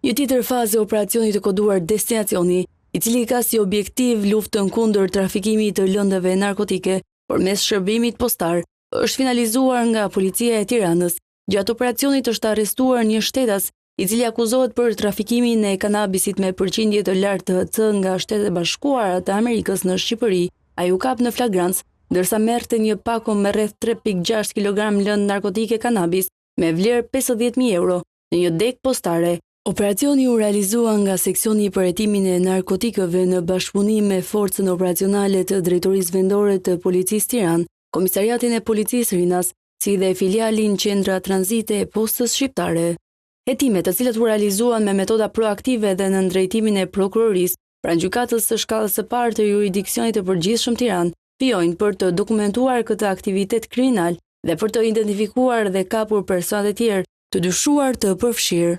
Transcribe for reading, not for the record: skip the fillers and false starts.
Një tjetër fazë e operacionit të koduar Destinacioni, i cili ka si objektiv luftën kundër trafikimit të lëndëve narkotike përmes shërbimit postar, është finalizuar nga Policia e Tiranës. Gjatë operacionit është arrestuar një shtetas i cili akuzohet për trafikimin e kanabisit me përqindje të lartë të nga Shtetet e Bashkuara të Amerikës në Shqipëri. Ai u kap në flagrancë, ndërsa merrte një pako me rreth 3.6 kg lëndë narkotike kanabis me vlerë 50.000 euro në një dek postare. Operacioni u realizua nga seksioni i për hetimin e narkotikëve në bashkëpunim me forcën operacionale të Drejtorisë Vendore të Policisë Tiranë, Komisariatin e Policisë Rinas, si dhe filialin Qendra Tranzite e Postës Shqiptare. Hetimet, të cilat u realizuan me metoda proaktive dhe në ndrejtimin e prokurorisë, pranë gjykatës së shkallës së parë të jurisdiksionit të përgjithshëm Tiranë, vijojnë për të dokumentuar këtë aktivitet kriminal dhe për të identifikuar dhe kapur personat e tjerë të dyshuar të përfshirë.